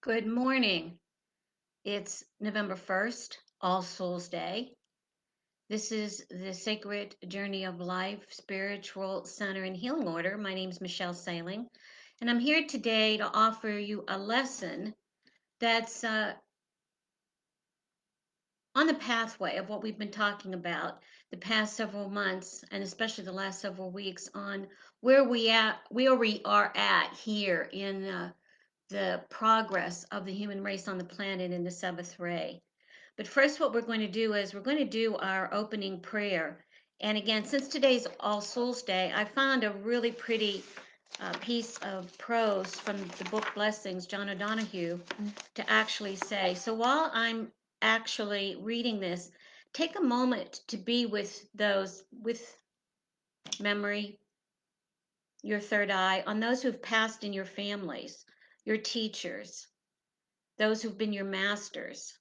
Good morning. It's November 1st, All Souls Day. This is the Sacred Journey of Life Spiritual Center and Healing Order. My name is Michelle Sailing, and I'm here today to offer you a lesson that's on the pathway of what we've been talking about the past several months, and especially the last several weeks, on where we are at here in the progress of the human race on the planet in the seventh ray. But first, what we're going to do is we're going to do our opening prayer. And again, since today's All Souls Day, I found a really pretty piece of prose from the book Blessings, John O'Donohue, to actually say. So while I'm actually reading this, take a moment to be with those with memory, your third eye, on those who've passed in your families, your teachers, those who've been your masters,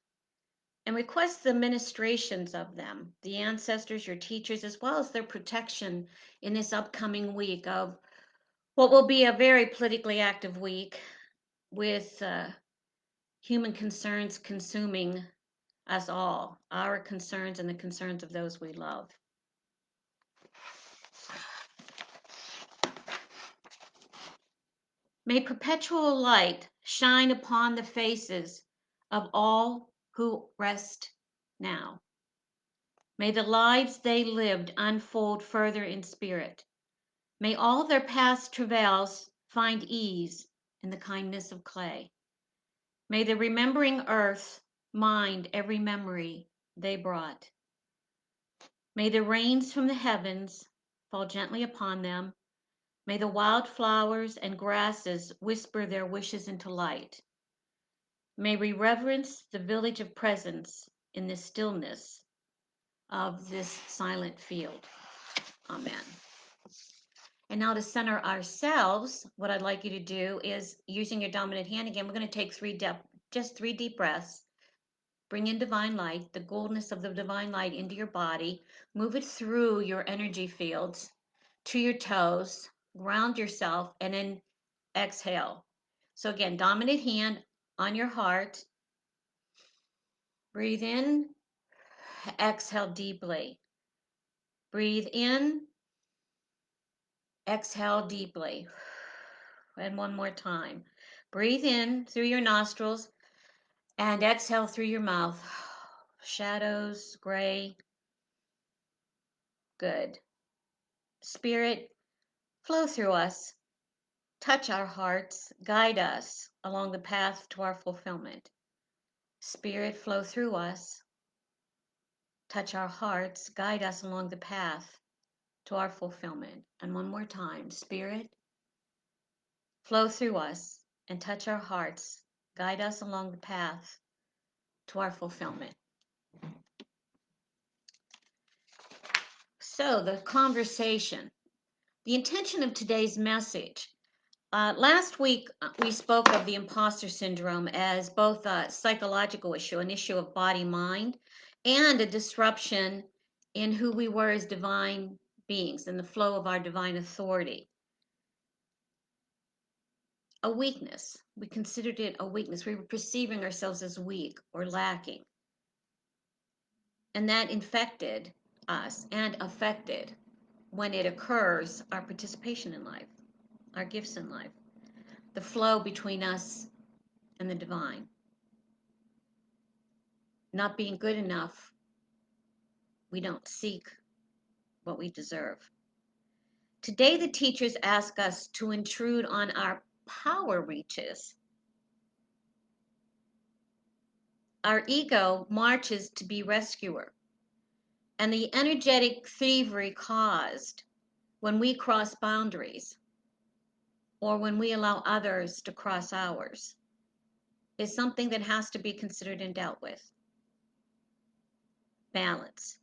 and request the ministrations of them, the ancestors, your teachers, as well as their protection in this upcoming week of what will be a very politically active week with human concerns consuming us all, our concerns and the concerns of those we love. May perpetual light shine upon the faces of all who rest now. May the lives they lived unfold further in spirit. May all their past travails find ease in the kindness of clay. May the remembering earth mind every memory they brought. May the rains from the heavens fall gently upon them. May the wild flowers and grasses whisper their wishes into light. May we reverence the village of presence in the stillness of this silent field. Amen. And now to center ourselves, what I'd like you to do is using your dominant hand again, we're going to take just three deep breaths. Bring in divine light, the goldness of the divine light into your body. Move it through your energy fields to your toes. Ground yourself and then exhale. So again, dominant hand on your heart. Breathe in, exhale deeply. Breathe in, exhale deeply. And one more time. Breathe in through your nostrils and exhale through your mouth. Shadows, gray. Good. Spirit, flow through us. Touch our hearts. Guide us along the path to our fulfillment. Spirit, flow through us. Touch our hearts. Guide us along the path to our fulfillment. And one more time. Spirit, flow through us and touch our hearts. Guide us along the path to our fulfillment. So, the conversation. The intention of today's message. Last week, we spoke of the imposter syndrome as both a psychological issue, an issue of body mind, and a disruption in who we were as divine beings, in the flow of our divine authority. A weakness. We considered it a weakness. We were perceiving ourselves as weak or lacking. And that infected us and affected, when it occurs, our participation in life, our gifts in life, the flow between us and the divine. Not being good enough, we don't seek what we deserve. Today, the teachers ask us to intrude on our power reaches. Our ego marches to be rescuer, and the energetic thievery caused when we cross boundaries or when we allow others to cross ours is something that has to be considered and dealt with. Balance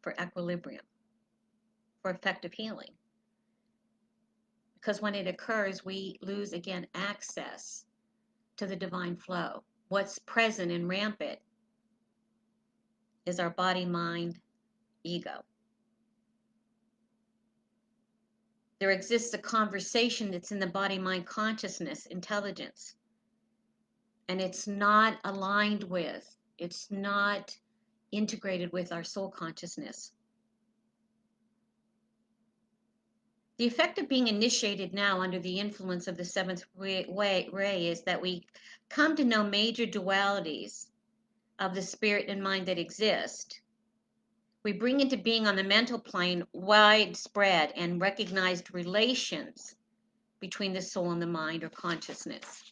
for equilibrium, for effective healing. Because when it occurs, we lose again access to the divine flow. What's present and rampant is our body, mind, ego. There exists a conversation that's in the body, mind, consciousness, intelligence, and it's not aligned with, it's not integrated with our soul consciousness. The effect of being initiated now under the influence of the seventh ray is that we come to know major dualities of the spirit and mind that exist. We bring into being on the mental plane widespread and recognized relations between the soul and the mind or consciousness.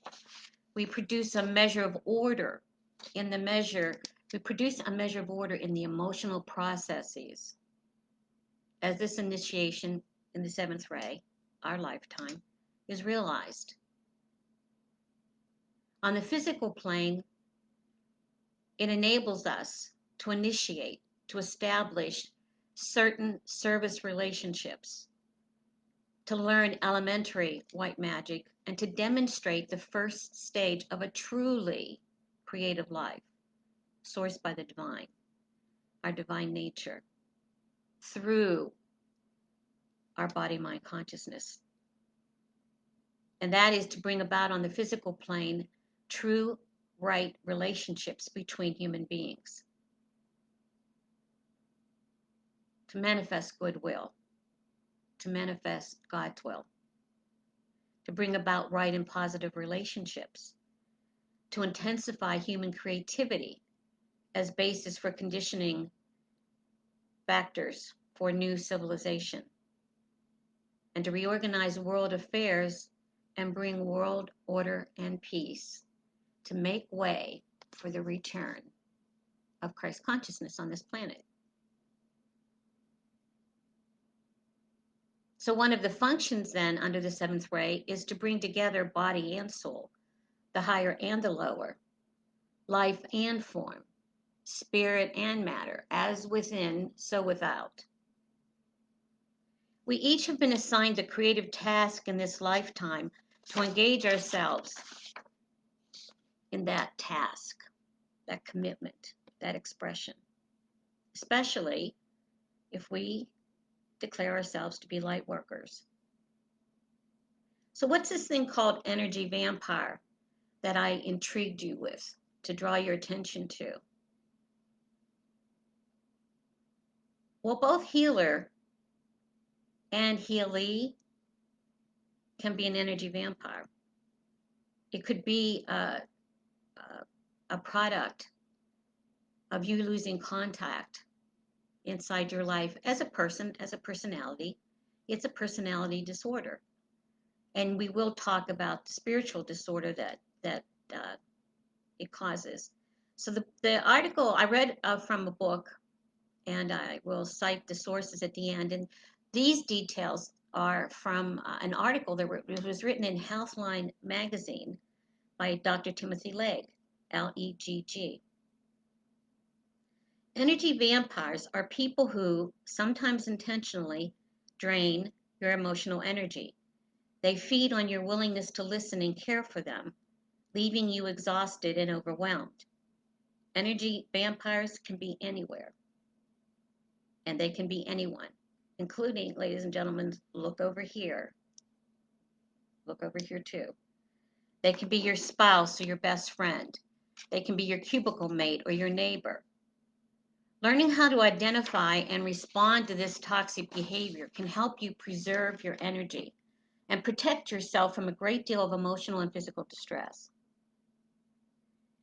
We produce a measure of order in the emotional processes as this initiation in the seventh ray, our lifetime, is realized. On the physical plane, it enables us to initiate, to establish certain service relationships, to learn elementary white magic, and to demonstrate the first stage of a truly creative life, sourced by the divine, our divine nature, through our body, mind, consciousness. And that is to bring about on the physical plane true, right relationships between human beings, to manifest goodwill, to manifest God's will, to bring about right and positive relationships, to intensify human creativity as basis for conditioning factors for new civilization, and to reorganize world affairs and bring world order and peace, to make way for the return of Christ consciousness on this planet. So one of the functions then under the seventh ray is to bring together body and soul, the higher and the lower, life and form, spirit and matter, as within, so without. We each have been assigned the creative task in this lifetime to engage ourselves in that task, that commitment, that expression, especially if we declare ourselves to be light workers. So what's this thing called energy vampire that I intrigued you with to draw your attention to? Well, both healer and healee can be an energy vampire. It could be a product of you losing contact inside your life as a person, as a personality. It's a personality disorder. And we will talk about the spiritual disorder that it causes. So the article I read from a book, and I will cite the sources at the end. And these details are from an article that was written in Healthline magazine by Dr. Timothy Legg, Legg. Energy vampires are people who, sometimes intentionally, drain your emotional energy. They feed on your willingness to listen and care for them, leaving you exhausted and overwhelmed. Energy vampires can be anywhere, and they can be anyone, including, ladies and gentlemen, look over here. Look over here too. They can be your spouse or your best friend. They can be your cubicle mate or your neighbor. Learning how to identify and respond to this toxic behavior can help you preserve your energy and protect yourself from a great deal of emotional and physical distress.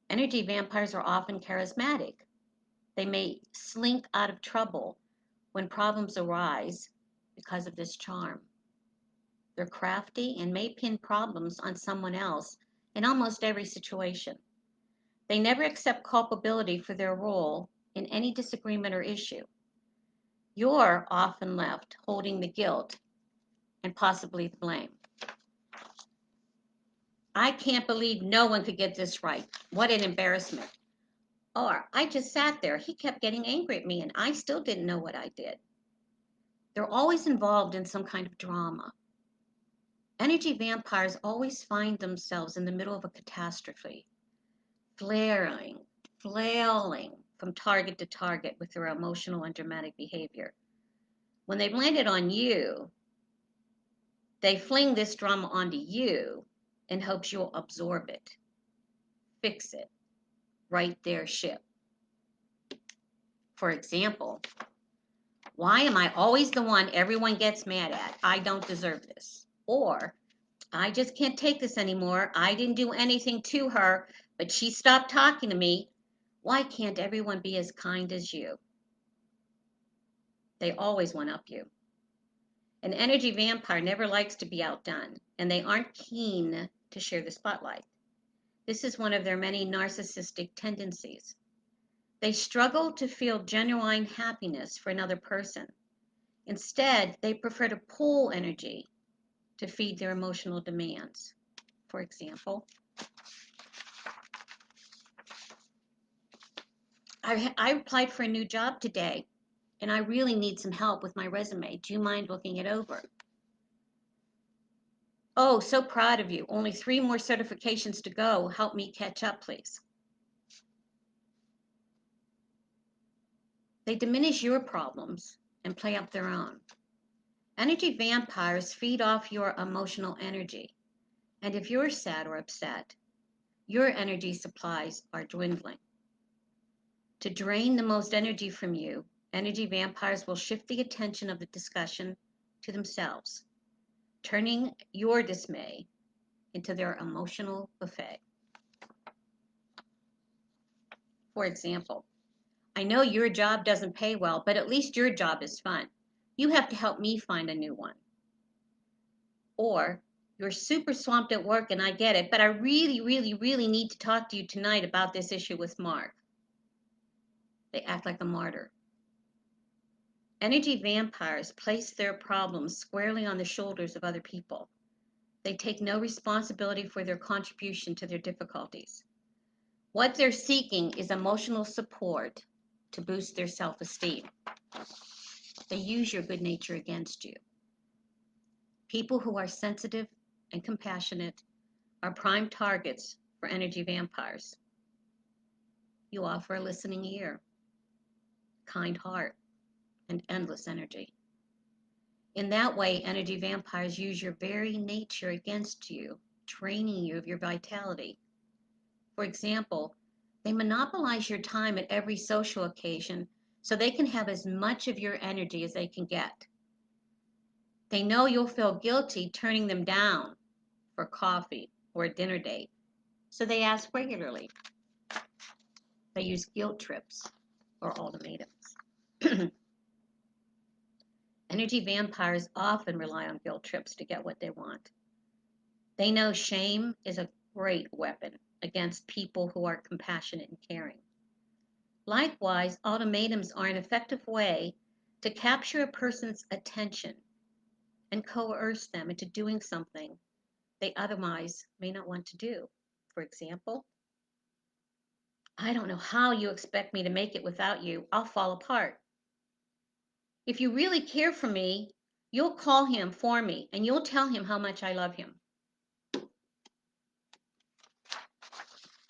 Energy vampires are often charismatic. They may slink out of trouble when problems arise because of this charm. They're crafty and may pin problems on someone else in almost every situation. They never accept culpability for their role in any disagreement or issue. You're often left holding the guilt and possibly the blame. I can't believe no one could get this right. What an embarrassment. Or, I just sat there. He kept getting angry at me and I still didn't know what I did. They're always involved in some kind of drama. Energy vampires always find themselves in the middle of a catastrophe, flailing from target to target with their emotional and dramatic behavior. When they've landed on you, They fling this drama onto you in hopes you'll absorb it, fix it, right their ship. For example, why am I always the one everyone gets mad at? I don't deserve this. Or, I just can't take this anymore. I didn't do anything to her, but she stopped talking to me. Why can't everyone be as kind as you? They always one up you. An energy vampire never likes to be outdone, and they aren't keen to share the spotlight. This is one of their many narcissistic tendencies. They struggle to feel genuine happiness for another person. Instead, they prefer to pull energy to feed their emotional demands. For example, I applied for a new job today, and I really need some help with my resume. Do you mind looking it over? Oh, so proud of you. Only 3 more certifications to go. Help me catch up, please. They diminish your problems and play up their own. Energy vampires feed off your emotional energy. And if you're sad or upset, your energy supplies are dwindling. To drain the most energy from you, energy vampires will shift the attention of the discussion to themselves, turning your dismay into their emotional buffet. For example, I know your job doesn't pay well, but at least your job is fun. You have to help me find a new one. Or, you're super swamped at work and I get it, but I really, really, really need to talk to you tonight about this issue with Mark. They act like a martyr. Energy vampires place their problems squarely on the shoulders of other people. They take no responsibility for their contribution to their difficulties. What they're seeking is emotional support to boost their self-esteem. They use your good nature against you. People who are sensitive and compassionate are prime targets for energy vampires. You offer a listening ear, kind heart, and endless energy. In that way, energy vampires use your very nature against you, draining you of your vitality. For example, they monopolize your time at every social occasion so they can have as much of your energy as they can get. They know you'll feel guilty turning them down for coffee or a dinner date, so they ask regularly. They use guilt trips or ultimatums. Energy vampires often rely on guilt trips to get what they want. They know shame is a great weapon against people who are compassionate and caring. Likewise, ultimatums are an effective way to capture a person's attention and coerce them into doing something they otherwise may not want to do. For example, I don't know how you expect me to make it without you. I'll fall apart. If you really care for me, you'll call him for me and you'll tell him how much I love him.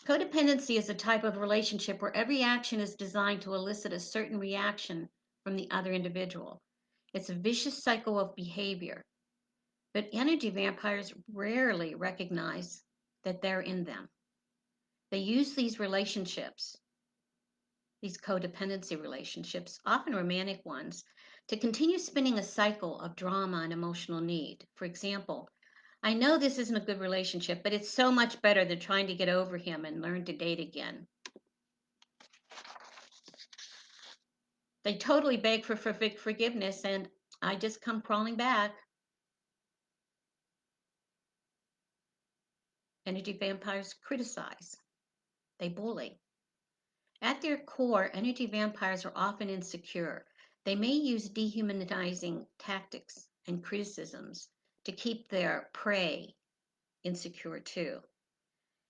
Codependency is a type of relationship where every action is designed to elicit a certain reaction from the other individual. It's a vicious cycle of behavior, but energy vampires rarely recognize that they're in them. They use these relationships, these codependency relationships, often romantic ones, to continue spinning a cycle of drama and emotional need. For example, I know this isn't a good relationship, but it's so much better than trying to get over him and learn to date again. They totally beg for forgiveness, and I just come crawling back. Energy vampires criticize, they bully. At their core, energy vampires are often insecure. They may use dehumanizing tactics and criticisms to keep their prey insecure too.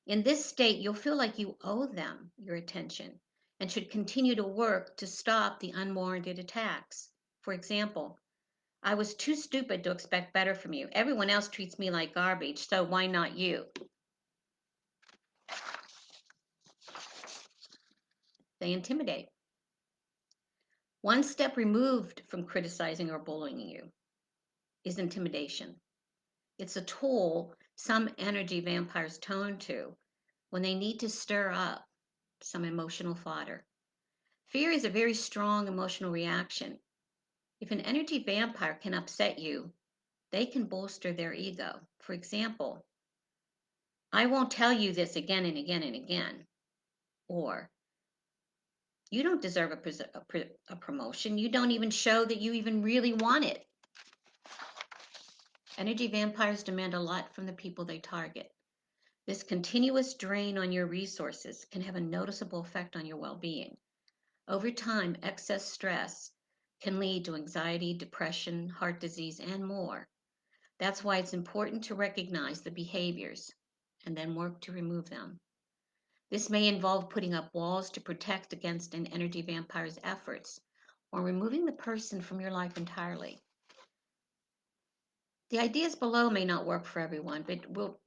In this state, you'll feel like you owe them your attention and should continue to work to stop the unwarranted attacks. For example, I was too stupid to expect better from you. Everyone else treats me like garbage, so why not you? They intimidate. One step removed from criticizing or bullying you is intimidation. It's a tool some energy vampires turn to when they need to stir up some emotional fodder. Fear is a very strong emotional reaction. If an energy vampire can upset you, they can bolster their ego. For example, I won't tell you this again and again and again. Or, you don't deserve a promotion. You don't even show that you even really want it. Energy vampires demand a lot from the people they target. This continuous drain on your resources can have a noticeable effect on your well being. Over time, excess stress can lead to anxiety, depression, heart disease, and more. That's why it's important to recognize the behaviors and then work to remove them. This may involve putting up walls to protect against an energy vampire's efforts or removing the person from your life entirely. The ideas below may not work for everyone, but we'll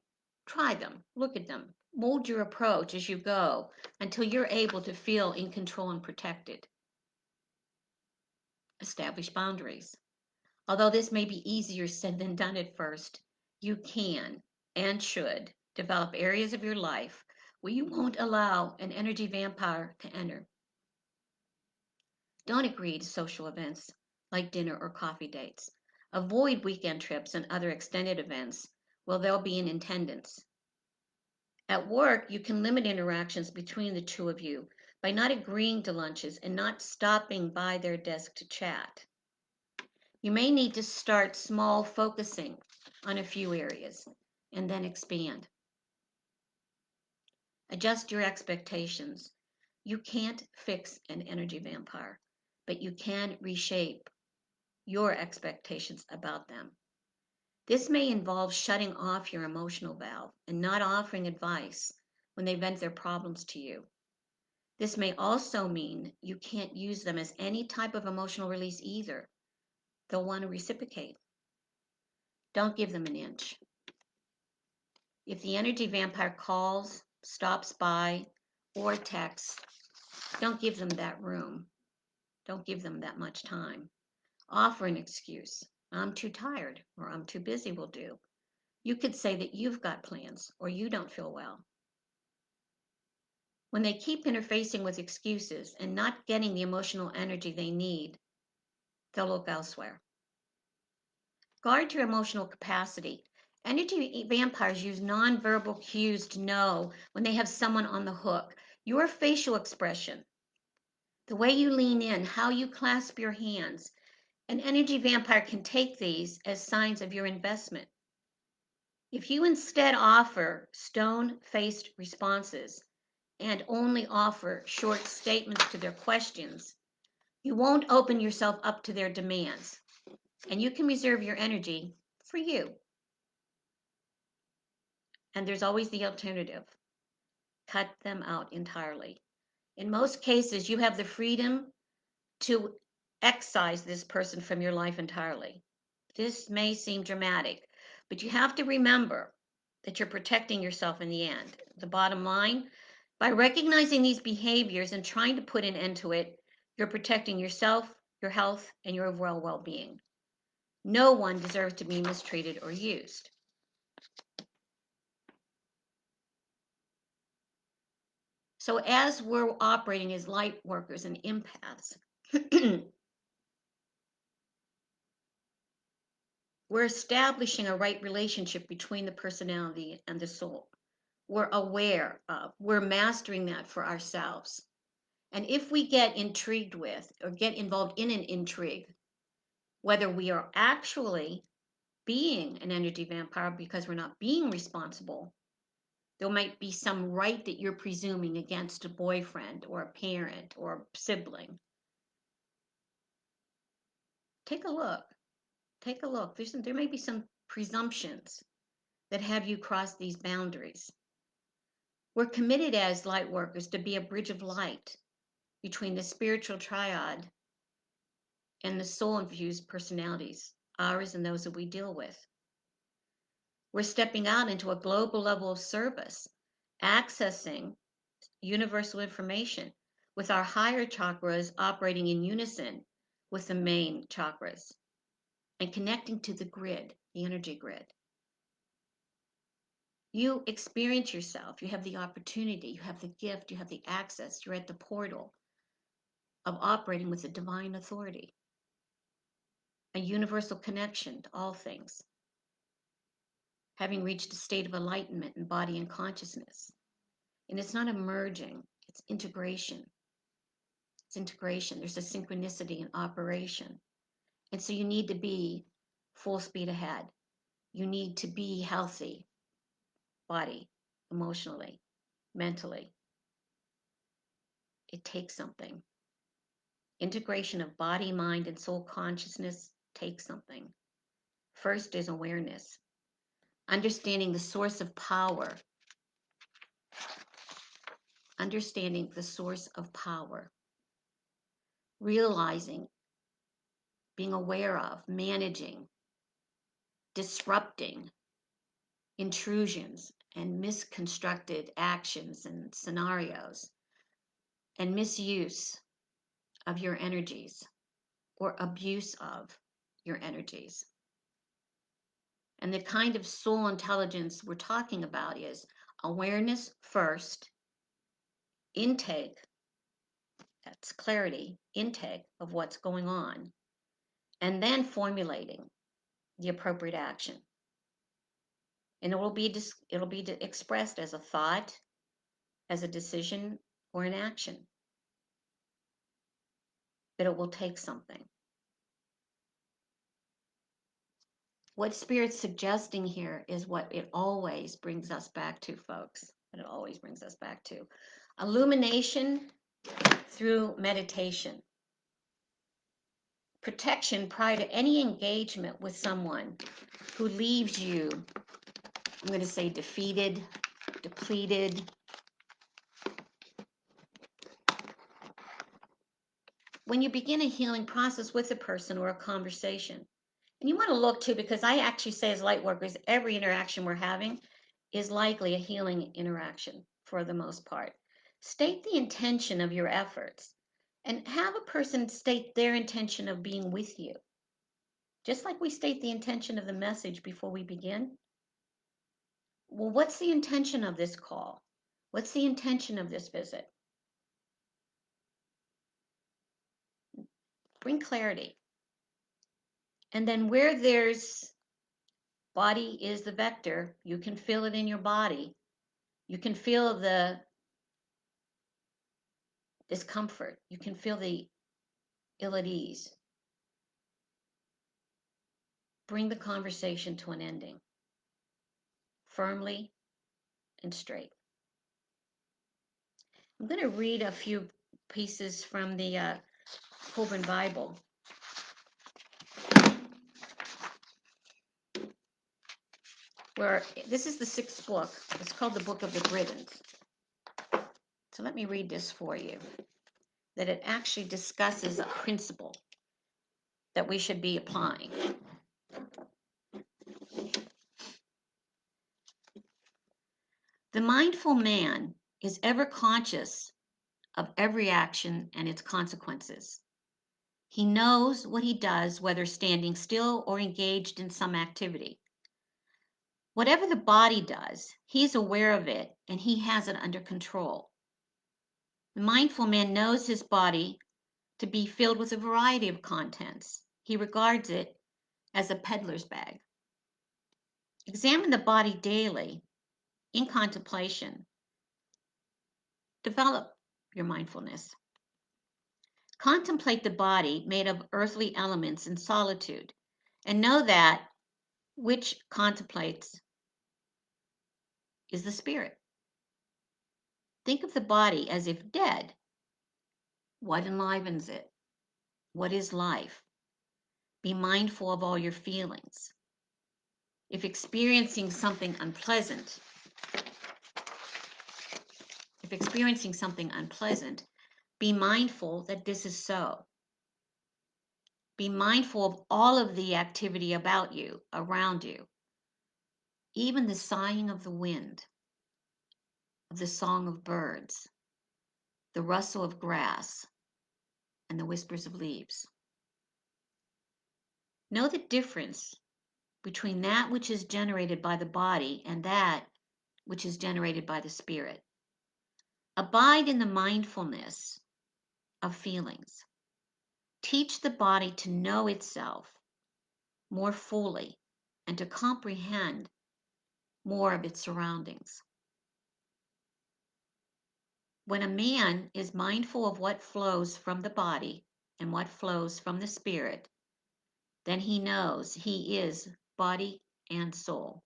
try them, look at them, mold your approach as you go until you're able to feel in control and protected. Establish boundaries. Although this may be easier said than done at first, you can and should develop areas of your life where you won't allow an energy vampire to enter. Don't agree to social events like dinner or coffee dates. Avoid weekend trips and other extended events where they'll be in attendance. At work, you can limit interactions between the two of you by not agreeing to lunches and not stopping by their desk to chat. You may need to start small, focusing on a few areas, and then expand. Adjust your expectations. You can't fix an energy vampire, but you can reshape your expectations about them. This may involve shutting off your emotional valve and not offering advice when they vent their problems to you. This may also mean you can't use them as any type of emotional release either. They'll want to reciprocate. Don't give them an inch. If the energy vampire calls, stops by, or texts, don't give them that room. Don't give them that much time. Offer an excuse. I'm too tired or I'm too busy will do. You could say that you've got plans or you don't feel well. When they keep interfacing with excuses and not getting the emotional energy they need, they'll look elsewhere. Guard your emotional capacity. Energy vampires use nonverbal cues to know when they have someone on the hook. Your facial expression, the way you lean in, how you clasp your hands. An energy vampire can take these as signs of your investment. If you instead offer stone-faced responses and only offer short statements to their questions, you won't open yourself up to their demands, and you can reserve your energy for you. And there's always the alternative. Cut them out entirely. In most cases, you have the freedom to excise this person from your life entirely. This may seem dramatic, but you have to remember that you're protecting yourself in the end. The bottom line, by recognizing these behaviors and trying to put an end to it, you're protecting yourself, your health, and your overall well-being. No one deserves to be mistreated or used. So as we're operating as light workers and empaths, we're establishing a right relationship between the personality and the soul. We're aware of, we're mastering that for ourselves. And if we get intrigued with or get involved in an intrigue, whether we are actually being an energy vampire because we're not being responsible, there might be some right that you're presuming against a boyfriend or a parent or a sibling. Take a look. Take a look. There may be some presumptions that have you cross these boundaries. We're committed as light workers to be a bridge of light between the spiritual triad and the soul-infused personalities, ours and those that we deal with. We're stepping out into a global level of service, accessing universal information with our higher chakras operating in unison with the main chakras and connecting to the grid, the energy grid. You experience yourself. You have the opportunity. You have the gift. You have the access. You're at the portal of operating with a divine authority, a universal connection to all things, having reached a state of enlightenment in body and consciousness. And it's not a merging, it's integration. It's integration. There's a synchronicity in operation. And so you need to be full speed ahead. You need to be healthy, body, emotionally, mentally. It takes something. Integration of body, mind, and soul consciousness takes something. First is awareness, understanding the source of power, understanding the source of power, realizing, being aware of, managing, disrupting intrusions and misconstructed actions and scenarios and misuse of your energies or abuse of your energies. And the kind of soul intelligence we're talking about is awareness first, intake, that's clarity, intake of what's going on, and then formulating the appropriate action. And it'll be expressed as a thought, as a decision, or an action. But it will take something. What Spirit's suggesting here is what it always brings us back to, folks. What it always brings us back to. Illumination through meditation. Protection prior to any engagement with someone who leaves you, I'm going to say defeated, depleted. When you begin a healing process with a person or a conversation, and you want to look too, because I actually say as light workers, every interaction we're having is likely a healing interaction for the most part. State the intention of your efforts and have a person state their intention of being with you. Just like we state the intention of the message before we begin. Well, what's the intention of this call? What's the intention of this visit? Bring clarity. And then where there's body is the vector, you can feel it in your body. You can feel the discomfort. You can feel the ill at ease. Bring the conversation to an ending, firmly and straight. I'm going to read a few pieces from the Holborn Bible. Where this is the 6th book. It's called the Book of the Britons. So let me read this for you. That it actually discusses a principle that we should be applying. The mindful man is ever conscious of every action and its consequences. He knows what he does, whether standing still or engaged in some activity. Whatever the body does, he's aware of it and he has it under control. The mindful man knows his body to be filled with a variety of contents. He regards it as a peddler's bag. Examine the body daily in contemplation. Develop your mindfulness. Contemplate the body made of earthly elements in solitude, and know that which contemplates is the spirit. Think of the body as if dead. What enlivens it? What is life? Be mindful of all your feelings. If experiencing something unpleasant, be mindful that this is so. Be mindful of all of the activity about you, around you, even the sighing of the wind, of the song of birds, the rustle of grass, and the whispers of leaves. Know the difference between that which is generated by the body and that which is generated by the spirit. Abide in the mindfulness of feelings. Teach the body to know itself more fully and to comprehend more of its surroundings. When a man is mindful of what flows from the body and what flows from the spirit, then he knows he is body and soul.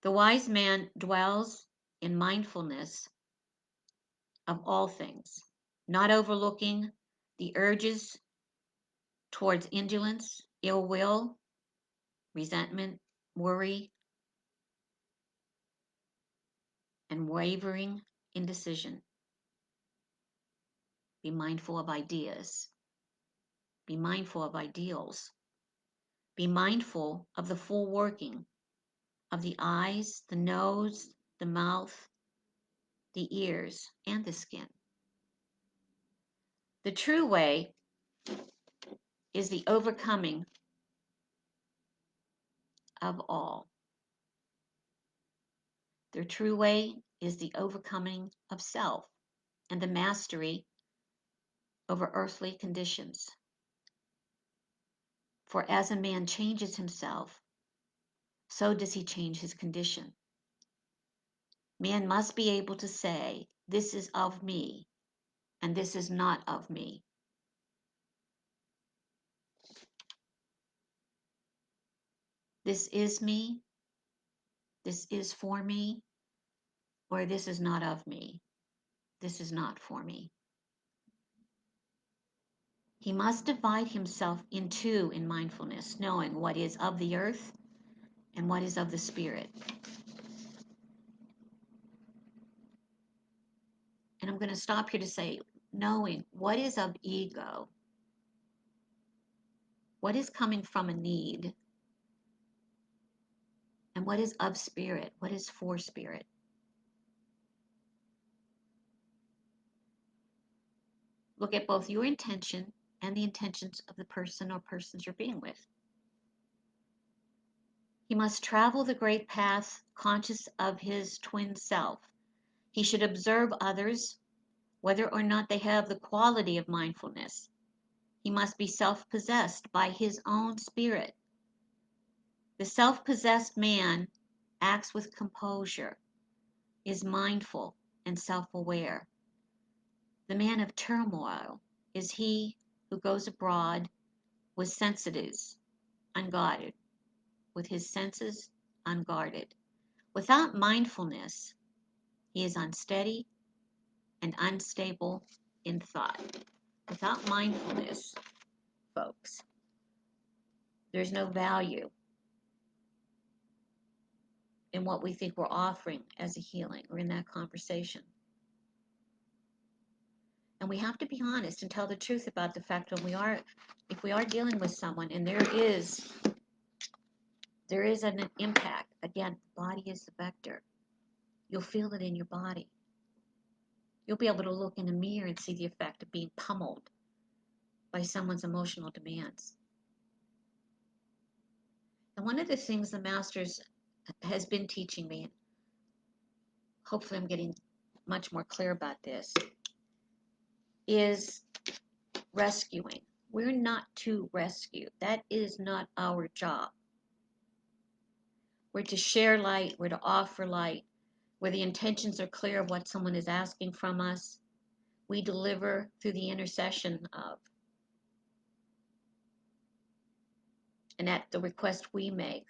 The wise man dwells in mindfulness of all things, not overlooking the urges towards indolence, ill will, resentment, worry, and wavering indecision. Be mindful of ideas. Be mindful of ideals. Be mindful of the full working of the eyes, the nose, the mouth, the ears, and the skin. The true way is the overcoming of all. The true way is the overcoming of self and the mastery over earthly conditions. For as a man changes himself, so does he change his condition. Man must be able to say, this is of me, and this is not of me. This is me, this is for me, or this is not of me, this is not for me. He must divide himself in two in mindfulness, knowing what is of the earth and what is of the spirit. And I'm going to stop here to say, knowing what is of ego, what is coming from a need, and what is of spirit, what is for spirit. Look at both your intention and the intentions of the person or persons you're being with. He must travel the great path conscious of his twin self. He should observe others, whether or not they have the quality of mindfulness. He must be self-possessed by his own spirit. The self-possessed man acts with composure, is mindful and self-aware. The man of turmoil is he who goes abroad with sensitives unguarded, with his senses unguarded. Without mindfulness, he is unsteady and unstable in thought. Without mindfulness, folks, there's no value in what we think we're offering as a healing or in that conversation. And we have to be honest and tell the truth about the fact when if we are dealing with someone and there is an impact. Again, the body is the vector. You'll feel it in your body. You'll be able to look in a mirror and see the effect of being pummeled by someone's emotional demands. And one of the things the Masters has been teaching me, and hopefully I'm getting much more clear about this, is rescuing. We're not to rescue. That is not our job. We're to share light. We're to offer light. Where the intentions are clear of what someone is asking from us, we deliver through the intercession of, and at the request we make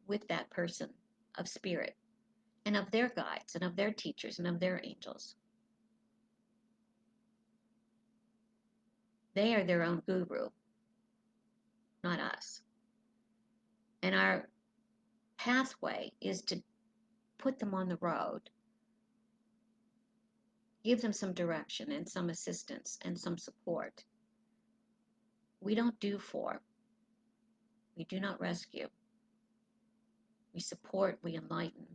with that person of spirit and of their guides and of their teachers and of their angels. They are their own guru, not us. And our pathway is to put them on the road, give them some direction and some assistance and some support. We don't do for, we do not rescue. We support, we enlighten.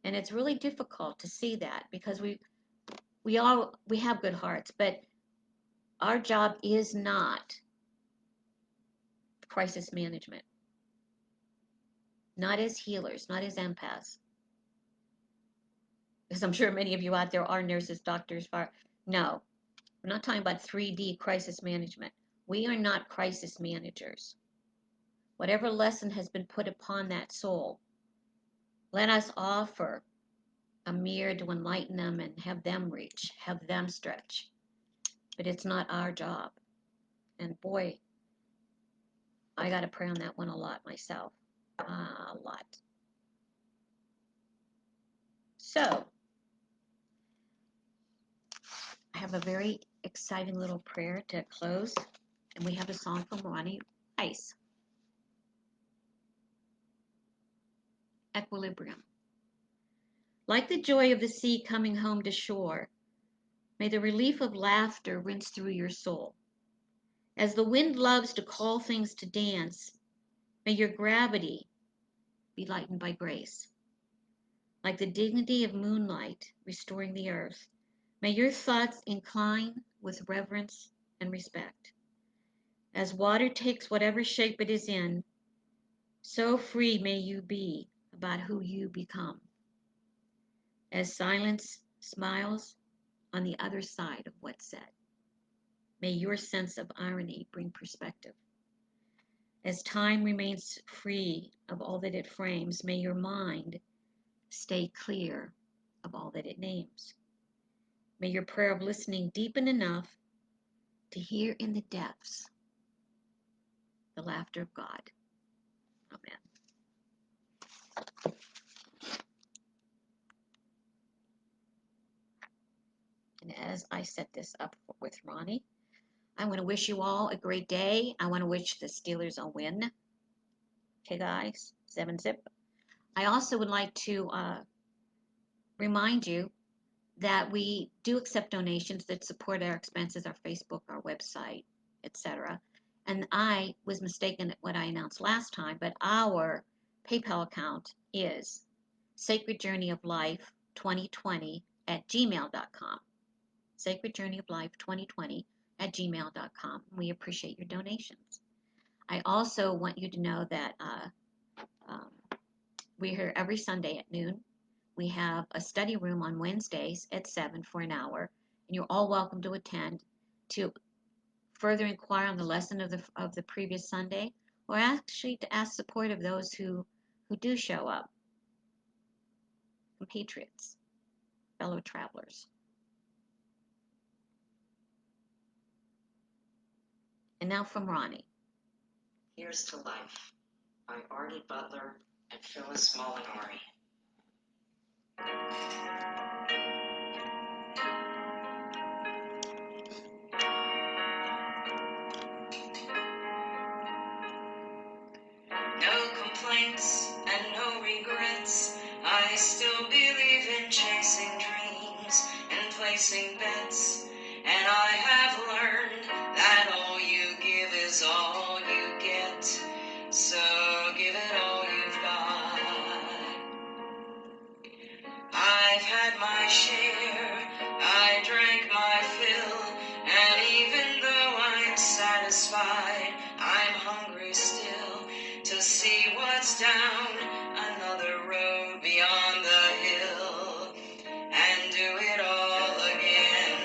And it's really difficult to see that because we have good hearts, but our job is not crisis management. not as healers, not as empaths. Because I'm sure many of you out there are nurses, doctors, fire. No, we're not talking about 3D crisis management. We are not crisis managers. Whatever lesson has been put upon that soul, let us offer a mirror to enlighten them and have them reach, have them stretch. But it's not our job. And boy, I got to pray on that one a lot myself. A lot. So, I have a very exciting little prayer to close. And we have a song from Ronnie Rice, Equilibrium. Like the joy of the sea coming home to shore, may the relief of laughter rinse through your soul. As the wind loves to call things to dance, may your gravity be lightened by grace. Like the dignity of moonlight restoring the earth, may your thoughts incline with reverence and respect. As water takes whatever shape it is in, so free may you be about who you become. As silence smiles on the other side of what's said, may your sense of irony bring perspective. As time remains free of all that it frames, may your mind stay clear of all that it names. May your prayer of listening deepen enough to hear in the depths the laughter of God. Amen. And as I set this up with Ronnie, I want to wish you all a great day. I want to wish the Steelers a win. Okay, guys, 7-zip. I also would like to remind you that we do accept donations that support our expenses, our Facebook, our website, etc. And I was mistaken at what I announced last time, but our PayPal account is Sacred Journey of Life 2020 at gmail.com. Sacred Journey of Life 2020 at gmail.com. We appreciate your donations. I also want you to know that we're here every Sunday at noon. We have a study room on Wednesdays at 7 for an hour, and you're all welcome to attend to further inquire on the lesson of the previous Sunday, or actually to ask support of those who do show up, compatriots, fellow travelers. And now from Ronnie. Here's to Life by Artie Butler and Phyllis Molinari. No complaints and no regrets. I still believe in chasing dreams and placing bets. And I have learned that all you give is all you get. So give it all you've got. I've had my share, I drank my fill, and even though I'm satisfied, I'm hungry still to see what's down another road beyond the hill and do it all again.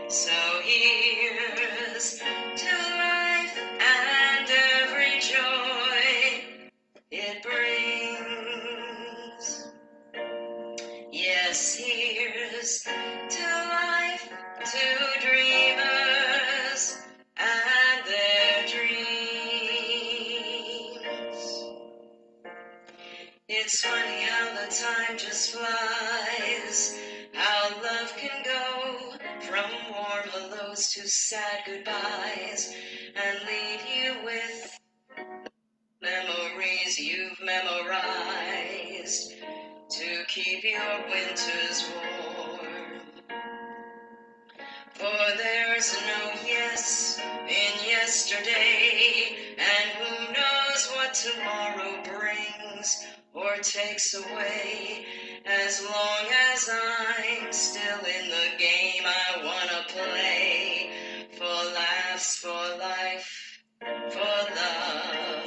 So here's to life and every joy it brings. Yes, here's to life, to dreamers and their dreams. It's funny how the time just flies, how love can go from warm hellos to sad goodbyes, and leave you with memories you've memorized to keep your winters warm. For there's no yes in yesterday, and who knows what tomorrow brings or takes away. As long as I'm still in the game I wanna play, for laughs, for life, for love.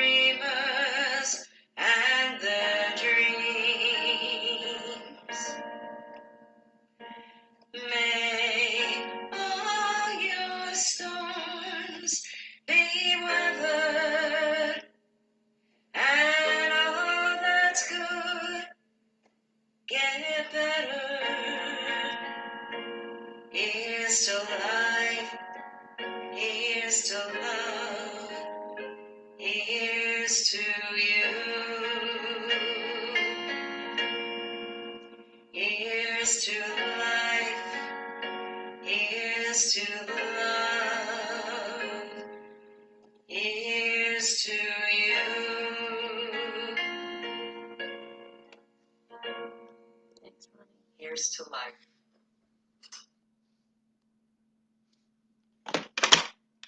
dreamers and their dreams. May all your storms be weathered, and all that's good get better. Here's to life, here's to love, here's to you. Here's to life, here's to love, here's to you. Thanks, Ronnie. Here's to life.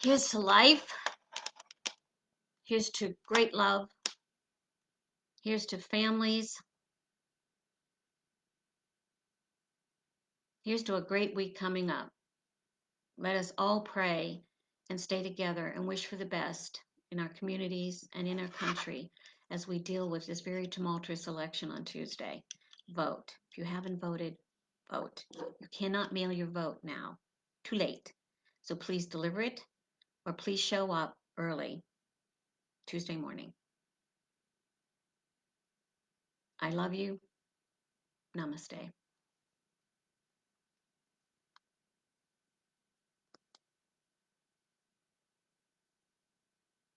Here's to life. Here's to great love. Here's to families. Here's to a great week coming up. Let us all pray and stay together and wish for the best in our communities and in our country as we deal with this very tumultuous election on Tuesday. Vote. If you haven't voted, vote. You cannot mail your vote now. Too late. So please deliver it or please show up early Tuesday morning. I love you. Namaste.